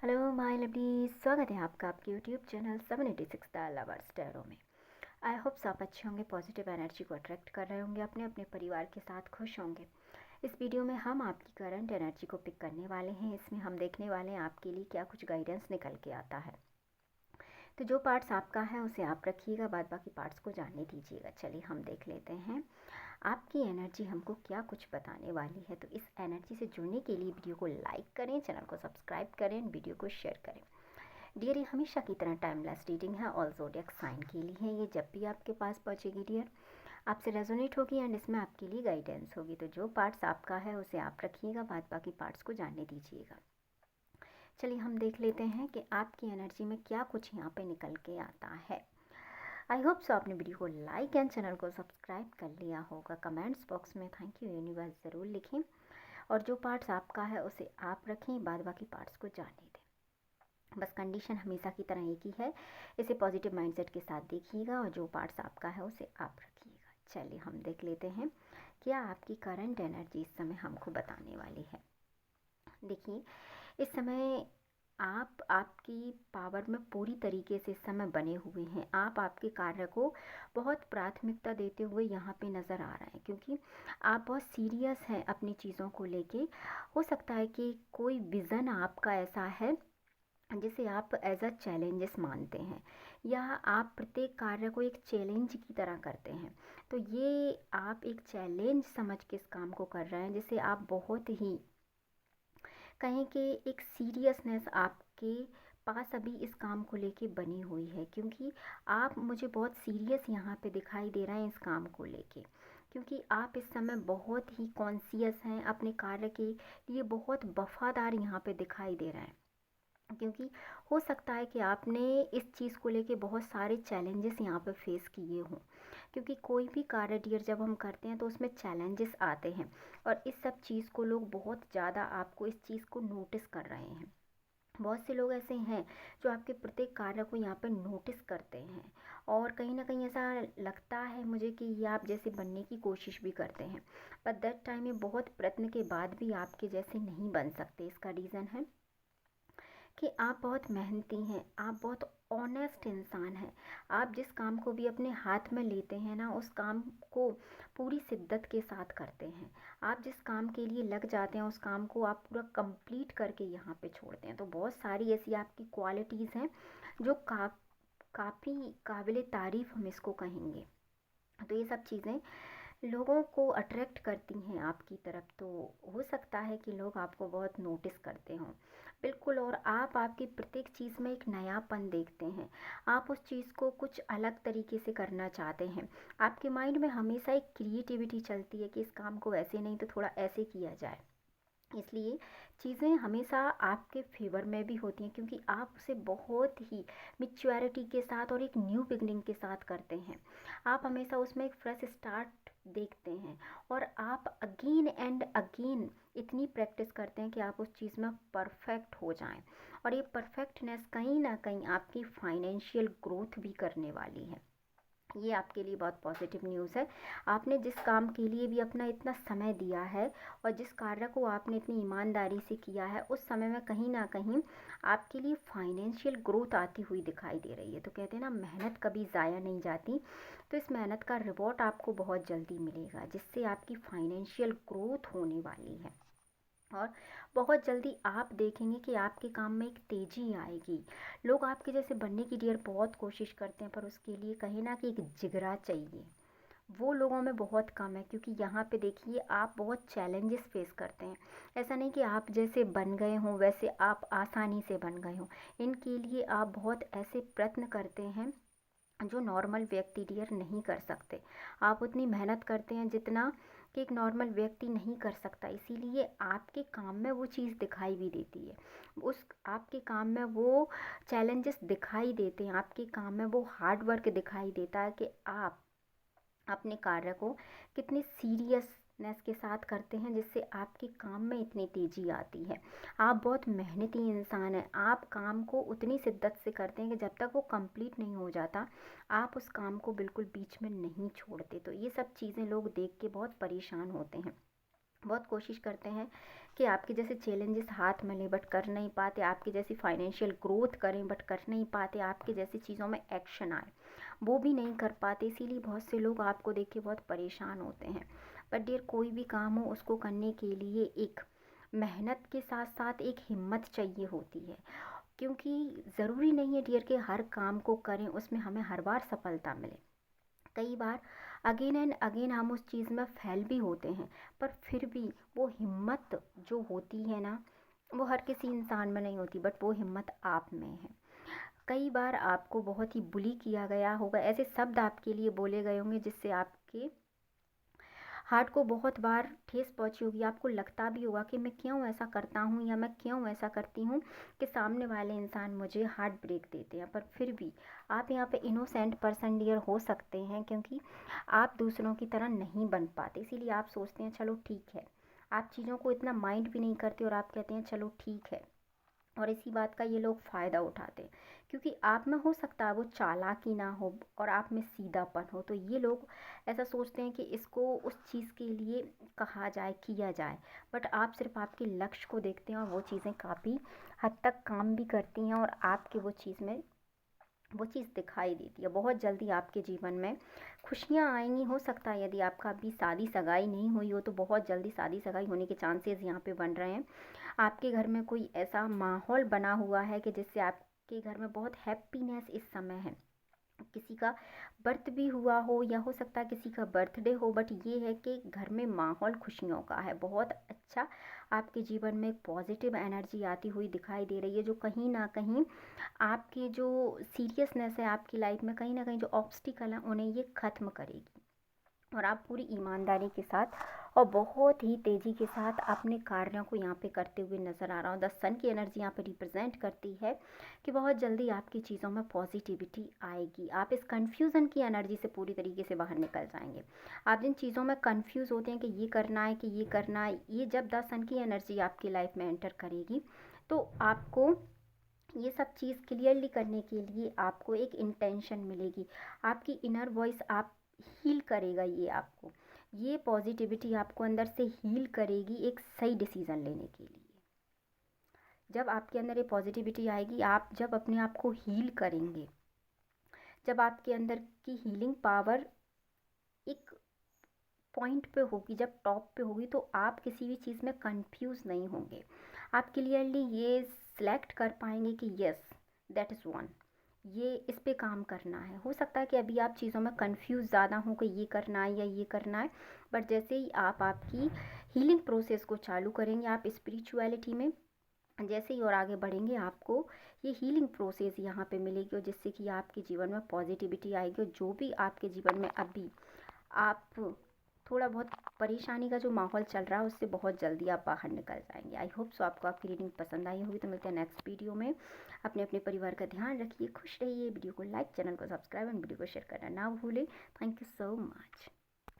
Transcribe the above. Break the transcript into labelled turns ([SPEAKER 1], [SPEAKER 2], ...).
[SPEAKER 1] Hello my lovely, स्वागत है आपका आपके YouTube channel 76 the lovers tarot में। आई होप आप अच्छे होंगे, पॉजिटिव एनर्जी को अट्रैक्ट कर रहे होंगे, अपने अपने परिवार के साथ खुश होंगे। इस वीडियो में हम आपकी करंट एनर्जी को पिक करने वाले हैं। इसमें हम देखने वाले हैं आपके लिए क्या कुछ गाइडेंस निकल के आता है। तो जो पार्ट्स आपका है उसे आप रखिएगा, बाद बाकी पार्ट्स को जानने दीजिएगा। चलिए हम देख लेते हैं आपकी एनर्जी हमको क्या कुछ बताने वाली है। तो इस एनर्जी से जुड़ने के लिए वीडियो को लाइक करें, चैनल को सब्सक्राइब करें, वीडियो को शेयर करें। डियर, ये हमेशा की तरह टाइमलेस रीडिंग है, ऑल ज़ोडिएक साइन के लिए है। ये जब भी आपके पास पहुंचेगी डियर, आपसे रेजोनेट होगी एंड इसमें आपके लिए गाइडेंस होगी। तो जो पार्ट्स आपका है उसे आप रखिएगा, बाद बाकी पार्ट्स को जानने दीजिएगा। चलिए हम देख लेते हैं कि आपकी एनर्जी में क्या कुछ यहाँ पे निकल के आता है। आई होप सो आपने वीडियो को लाइक एंड चैनल को सब्सक्राइब कर लिया होगा। कमेंट्स बॉक्स में थैंक यू यूनिवर्स ज़रूर लिखें, और जो पार्ट्स आपका है उसे आप रखें, बाद बाकी पार्ट्स को जानने दें। बस कंडीशन हमेशा की तरह एक ही है, इसे पॉजिटिव माइंडसेट के साथ देखिएगा, और जो पार्ट्स आपका है उसे आप रखिएगा। चलिए हम देख लेते हैं क्या आपकी करंट एनर्जी इस समय हमको बताने वाली है। देखिए, इस समय आप आपकी पावर में पूरी तरीके से इस समय बने हुए हैं। आप आपके कार्य को बहुत प्राथमिकता देते हुए यहाँ पे नज़र आ रहे हैं, क्योंकि आप बहुत सीरियस हैं अपनी चीज़ों को लेके। हो सकता है कि कोई विज़न आपका ऐसा है जिसे आप एज अ चैलेंजेस मानते हैं, या आप प्रत्येक कार्य को एक चैलेंज की तरह करते हैं। तो ये आप एक चैलेंज समझ के इस काम को कर रहे हैं, जिसे आप बहुत ही कहें कि एक सीरियसनेस आपके पास अभी इस काम को लेके बनी हुई है, क्योंकि आप मुझे बहुत सीरियस यहाँ पे दिखाई दे रहे हैं इस काम को लेके। क्योंकि आप इस समय बहुत ही कॉन्शियस हैं, अपने कार्य के लिए बहुत वफादार यहाँ पे दिखाई दे रहे हैं। क्योंकि हो सकता है कि आपने इस चीज़ को लेके बहुत सारे चैलेंजेस यहाँ पे फेस किए हों, क्योंकि कोई भी कार्य डियर जब हम करते हैं तो उसमें चैलेंजेस आते हैं, और इस सब चीज़ को लोग बहुत ज़्यादा आपको इस चीज़ को नोटिस कर रहे हैं। बहुत से लोग ऐसे हैं जो आपके प्रत्येक कार्य को यहाँ पे नोटिस करते हैं, और कहीं ना कहीं ऐसा लगता है मुझे कि ये आप जैसे बनने की कोशिश भी करते हैं, बट दैट टाइम में बहुत प्रयत्न के बाद भी आपके जैसे नहीं बन सकते। इसका रीज़न है कि आप बहुत मेहनती हैं, आप बहुत ऑनेस्ट इंसान हैं। आप जिस काम को भी अपने हाथ में लेते हैं ना, उस काम को पूरी शिद्दत के साथ करते हैं। आप जिस काम के लिए लग जाते हैं उस काम को आप पूरा कंप्लीट करके यहाँ पे छोड़ते हैं। तो बहुत सारी ऐसी आपकी क्वालिटीज़ हैं जो काफ़ी काबिले तारीफ़ हम इसको कहेंगे। तो ये सब चीज़ें लोगों को अट्रैक्ट करती हैं आपकी तरफ। तो हो सकता है कि लोग आपको बहुत नोटिस करते हों, बिल्कुल। और आप आपकी प्रत्येक चीज़ में एक नयापन देखते हैं, आप उस चीज़ को कुछ अलग तरीके से करना चाहते हैं। आपके माइंड में हमेशा एक क्रिएटिविटी चलती है कि इस काम को ऐसे नहीं तो थोड़ा ऐसे किया जाए। इसलिए चीज़ें हमेशा आपके फेवर में भी होती हैं, क्योंकि आप उसे बहुत ही मिच्योरिटी के साथ और एक न्यू बिगनिंग के साथ करते हैं। आप हमेशा उसमें एक फ्रेश स्टार्ट देखते हैं, और आप अगेन एंड अगेन इतनी प्रैक्टिस करते हैं कि आप उस चीज़ में परफेक्ट हो जाएं। और ये परफेक्टनेस कहीं ना कहीं आपकी फाइनेंशियल ग्रोथ भी करने वाली है। ये आपके लिए बहुत पॉजिटिव न्यूज़ है। आपने जिस काम के लिए भी अपना इतना समय दिया है, और जिस कार्य को आपने इतनी ईमानदारी से किया है, उस समय में कहीं ना कहीं आपके लिए फाइनेंशियल ग्रोथ आती हुई दिखाई दे रही है। तो कहते हैं ना, मेहनत कभी ज़ाया नहीं जाती। तो इस मेहनत का रिवॉर्ड आपको बहुत जल्दी मिलेगा, जिससे आपकी फाइनेंशियल ग्रोथ होने वाली है। और बहुत जल्दी आप देखेंगे कि आपके काम में एक तेज़ी आएगी। लोग आपके जैसे बनने की डियर बहुत कोशिश करते हैं, पर उसके लिए कहीं ना कि एक जिगरा चाहिए। वो लोगों में बहुत कम है, क्योंकि यहाँ पे देखिए आप बहुत चैलेंजेस फेस करते हैं। ऐसा नहीं कि आप जैसे बन गए हों वैसे आप आसानी से बन गए हों। इनके लिए आप बहुत ऐसे प्रयत्न करते हैं जो नॉर्मल व्यक्ति डियर नहीं कर सकते। आप उतनी मेहनत करते हैं जितना कि एक नॉर्मल व्यक्ति नहीं कर सकता। इसीलिए आपके काम में वो चीज़ दिखाई भी देती है, उस आपके काम में वो चैलेंजेस दिखाई देते हैं, आपके काम में वो हार्ड वर्क दिखाई देता है कि आप अपने कार्य को कितने सीरियसनेस के साथ करते हैं, जिससे आपके काम में इतनी तेज़ी आती है। आप बहुत मेहनती इंसान हैं, आप काम को उतनी शिद्दत से करते हैं कि जब तक वो कंप्लीट नहीं हो जाता आप उस काम को बिल्कुल बीच में नहीं छोड़ते। तो ये सब चीज़ें लोग देख के बहुत परेशान होते हैं। बहुत कोशिश करते हैं कि आपके जैसे चैलेंजेस हाथ में लें बट कर नहीं पाते, आपकी जैसी फाइनेंशियल ग्रोथ करें बट कर नहीं पाते, आपकी जैसी चीज़ों में एक्शन आए वो भी नहीं कर पाते। इसीलिए बहुत से लोग आपको देख के बहुत परेशान होते हैं। बट डियर, कोई भी काम हो उसको करने के लिए एक मेहनत के साथ साथ एक हिम्मत चाहिए होती है, क्योंकि ज़रूरी नहीं है डियर कि हर काम को करें उसमें हमें हर बार सफलता मिले। कई बार अगेन एंड अगेन हम उस चीज़ में फेल भी होते हैं, पर फिर भी वो हिम्मत जो होती है ना, वो हर किसी इंसान में नहीं होती, बट वो हिम्मत आप में है। कई बार आपको बहुत ही बुली किया गया होगा, ऐसे शब्द आपके लिए बोले गए होंगे जिससे आपके हार्ट को बहुत बार ठेस पहुंची होगी। आपको लगता भी होगा कि मैं क्यों ऐसा करता हूँ या मैं क्यों ऐसा करती हूँ कि सामने वाले इंसान मुझे हार्ट ब्रेक देते हैं। पर फिर भी आप यहाँ पे इनोसेंट पर्सन डियर हो सकते हैं, क्योंकि आप दूसरों की तरह नहीं बन पाते। इसीलिए आप सोचते हैं चलो ठीक है, आप चीज़ों को इतना माइंड भी नहीं करते और आप कहते हैं चलो ठीक है। और इसी बात का ये लोग फ़ायदा उठाते हैं, क्योंकि आप में हो सकता है वो चालाकी ना हो और आप में सीधापन हो, तो ये लोग ऐसा सोचते हैं कि इसको उस चीज़ के लिए कहा जाए, किया जाए। बट आप सिर्फ आपके लक्ष्य को देखते हैं और वो चीज़ें काफ़ी हद तक काम भी करती हैं और आपके वो चीज़ में वो चीज़ दिखाई देती है। बहुत जल्दी आपके जीवन में खुशियाँ आएंगी। हो सकता है यदि आपका अभी शादी सगाई नहीं हुई हो तो बहुत जल्दी शादी सगाई होने के चांसेस यहाँ पे बन रहे हैं। आपके घर में कोई ऐसा माहौल बना हुआ है कि जिससे आपके घर में बहुत हैप्पीनेस इस समय है। किसी का बर्थ भी हुआ हो या हो सकता है किसी का बर्थडे हो, बट ये है कि घर में माहौल खुशियों का है। बहुत अच्छा आपके जीवन में एक पॉजिटिव एनर्जी आती हुई दिखाई दे रही है, जो कहीं ना कहीं आपकी जो सीरियसनेस है आपकी लाइफ में, कहीं ना कहीं जो ऑब्स्टिकल है उन्हें ये ख़त्म करेगी। और आप पूरी ईमानदारी के साथ और बहुत ही तेज़ी के साथ अपने कार्यों को यहाँ पे करते हुए नज़र आ रहा हूँ। द सन की एनर्जी यहाँ पे रिप्रेजेंट करती है कि बहुत जल्दी आपकी चीज़ों में पॉजिटिविटी आएगी। आप इस कन्फ्यूज़न की एनर्जी से पूरी तरीके से बाहर निकल जाएंगे। आप जिन चीज़ों में कन्फ्यूज़ होते हैं कि ये करना है कि ये करना है, ये जब द सन की एनर्जी आपकी लाइफ में एंटर करेगी तो आपको ये सब चीज़ क्लियरली करने के लिए आपको एक इंटेंशन मिलेगी। आपकी इनर वॉइस आप हील करेगा, ये आपको ये पॉजिटिविटी आपको अंदर से हील करेगी एक सही डिसीज़न लेने के लिए। जब आपके अंदर ये पॉजिटिविटी आएगी, आप जब अपने आप को हील करेंगे, जब आपके अंदर की हीलिंग पावर एक पॉइंट पे होगी, जब टॉप पे होगी, तो आप किसी भी चीज़ में कंफ्यूज नहीं होंगे। आप क्लियरली ये सिलेक्ट कर पाएंगे कि यस, दैट इज़ वन, ये इस पे काम करना है। हो सकता है कि अभी आप चीज़ों में कंफ्यूज ज़्यादा हो कि ये करना है या ये करना है, बट जैसे ही आप आपकी हीलिंग प्रोसेस को चालू करेंगे, आप स्पिरिचुअलिटी में जैसे ही और आगे बढ़ेंगे, आपको ये हीलिंग प्रोसेस यहाँ पे मिलेगी और जिससे कि आपके जीवन में पॉजिटिविटी आएगी। और जो भी आपके जीवन में अभी आप थोड़ा बहुत परेशानी का जो माहौल चल रहा है उससे बहुत जल्दी आप बाहर निकल जाएंगे। आई होप सो आपको आपकी रीडिंग पसंद आई होगी। तो मिलते हैं नेक्स्ट वीडियो में। अपने अपने परिवार का ध्यान रखिए, खुश रहिए। वीडियो को लाइक, चैनल को सब्सक्राइब एंड वीडियो को शेयर करना ना भूलें। Thank you so much.